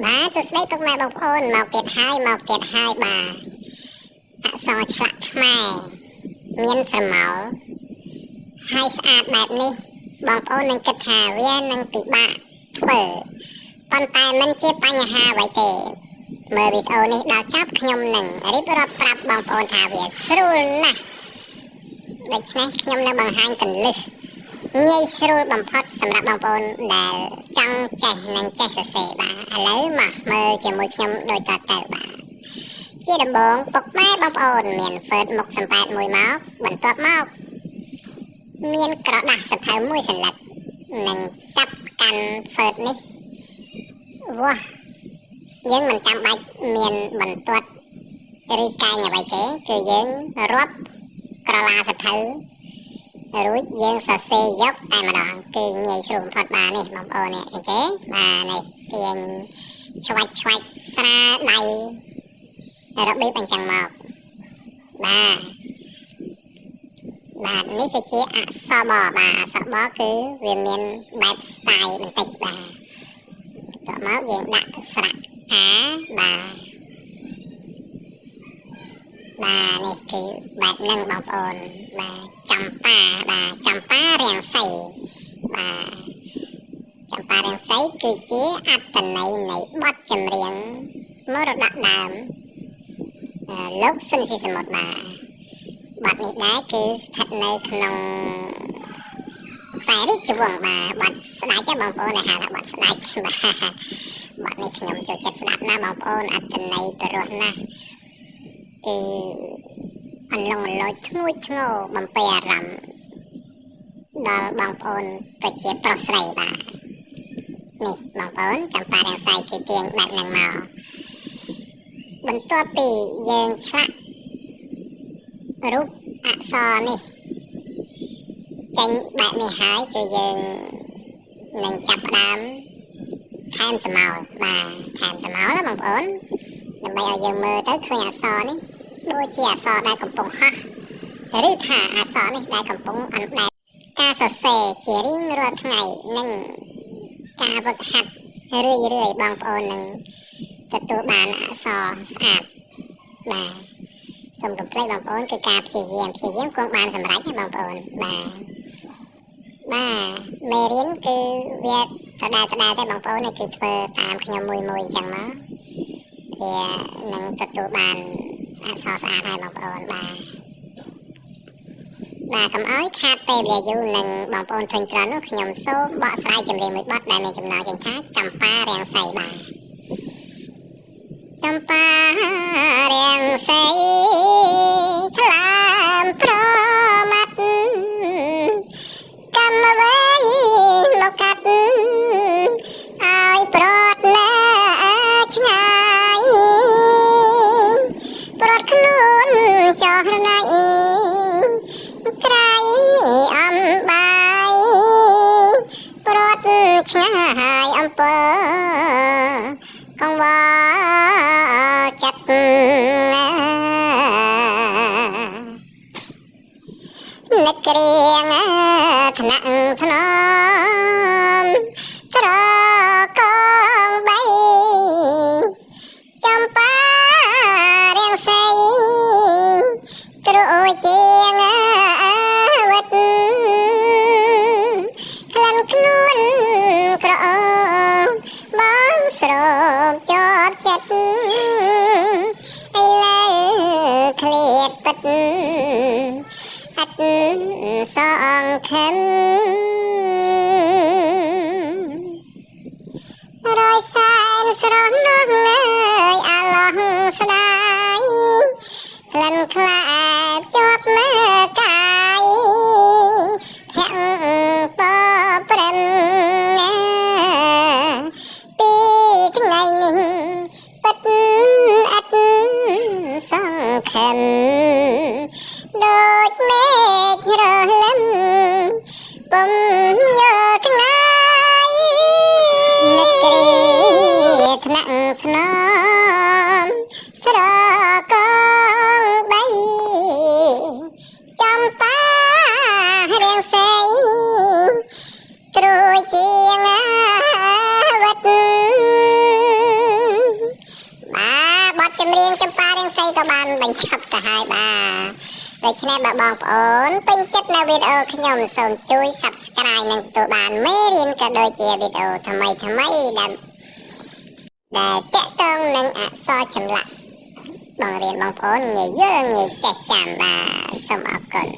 បាទសួស្តីពុកម៉ែបងប្អូនមកទៀតហើយបាទអក្សរឆ្លាក់ខ្មែរមានស្រមោលហើយស្អាតបែបនេះបងប្អូននឹងគិតថាវានឹងពិបាកធ្វើប៉ុន្តែមិនជាបញ្ហាអ្វីទេមើលវីដេអូនេះដល់ចប់ខ្ញុំនឹងរៀបរាប់ប្រាប់បងប្អូនថាវាស្រួលណាស់ដូច្នេះខ្ញុំនឹងបង្ហាញគន្លឹះងាយស្រួលបំផុតសម្រាប់បងប្អូនដែលចង់ចេះនិងចេះសរសេរបាទឥឡូវមកមើលជាមួយខ្ញុំដូចតទៅបាទជាដំបូងពុកម៉ែបងប្អូនមានហ្វឺតមុខសំប៉ែតមួយមកបន្ទាប់មកមានក្រដាសសភៅមួយសន្លឹកនិងចាប់កាន់ហ្វឺតនេះវ៉ាយើងមិនចាំបាច់មានបន្ទាត់ឬកែងអ្វីទេគឺយើងរាប់ក្រឡាសភៅរួចយើងសរសេរយកតែម្ដងគឺងាយស្រួលបំផុតបាទនេះបងប្អូននេះឃើញទេបាទនេះទាញឆ្វាច់ស្រាដៃរបៀបអញ្ចឹងមកបាទនេះគឺជាអក្សរបបាទអក្សរបគឺវាមានបែប style បន្តិចបាទតោះមកយើងដាក់ស្រៈអាបាទនេះគឺបែបហ្នឹងបងប្អូនបាទចំប៉ារាំងសីបាទចំប៉ារាំងសីគឺជាអត្ថន័យនៃបទចម្រៀងមរតកដើមលោកស៊ុនស៊ីសមុទ្របាទបទនេះដែរគឺស្ថិតនៅក្នុងខ្សែរាជវង្សបាទបទស្ដេចបងប្អូនដែលហៅថាបទស្ដេចបាទបទនេះខ្ញុំចូលចិត្តស្ដាប់ណាបងប្អូនអត្ថន័យពិរោះណាស់គឺអន្លង់លយធ្ងួចធ្ងរបំពេអារម្មណ៍ដល់បងប្អូនប្រជាប្រុសស្រីបាទនេះបងប្អូនចំប៉ារាំងសីគឺទាញបែបហ្នឹងមកបន្ទាប់ពីយើងឆ្លាក់រូបអក្សរនេះចេញបែបនេះហើយគឺយើងនឹងចាប់ផ្ដើមថែមស្រមោលបាទថែមស្រមោលណាបងប្អូនដើម្បីឲ្យយើងមើលទៅឃើញអក្សរនេះដូចជាអក្សរដែលកំពុងហោះឬថាអក្សរនេះដែលកំពុងអណ្ដែតការសរសេរជារៀងរាល់ថ្ងៃនិងការវឹកហាត់រឿយបងប្អូននឹងទទួលបានអក្សរស្អាតបាទសូមកុំភ្លេចបងប្អូនគឺការព្យាយាមគង់បានសម្រេចណាបងប្អូនបាទមេរៀនគឺវាដដែលទេបងប្អូននេះគឺធ្វើតាមខ្ញុំមួយអញ្ចឹងមកវានឹងទទួលបានអក្សរស្អាតហើយបងប្អូនបាទកុំឲ្យខាតពេលវេលាយូរនឹងបងប្អូនធុញទ្រាន់នោះខ្ញុំសូមបកស្រាយចម្រៀងមួយបទដែលមានចំណងជើងថាចំប៉ារាំងសីបាទចំប៉ារាំងសីថ្លើមប្រមាត់កម្មវេមកកាត់ឲ្យប្រត់ណាឆ្ងាយប្រត់ខ្លួនចោះរណៃក្រៃអំបាយប្រត់ឆ្ងាយអំពើកង្វល់ចិត្តនឹករៀងថ្នាក់ថ្នមត្រកងបីចំប៉ារាំងសីគ្រូជាងវិតក្លិនខ្លួនក្រអូបបងស្រោមជាប់ចិត្តឥឡូវឃ្លាតពិតអត់សងខឹមរយសែនស្រស់នោះអើយអាឡោះស្ដាយក្លិនខ្លែបជាប់មើកាយធាក់ពព្រឹមពីថ្ងៃនេះពិតអត់សង្ឃឹមដូចមេឃរលឹមពុំយកថ្ងៃនឹកគ្រាថ្នាក់ស្នមស្រកងបីចំប៉ារាំងសីត្រួយជាងវិត ក៏បានបញ្ចប់ទៅហើយបាទដូច្នេះបងប្អូនពេញចិត្តនៅវីដេអូខ្ញុំសូមជួយ Subscribe និងទទួលបានមេរៀនក៏ដូចជាវីដេអូថ្មីដែលតាក់ទងនឹងអក្សរចម្លាក់បង្រៀនបងប្អូនងាយយល់ងាយចេះចាំបាទសូមអរគុណ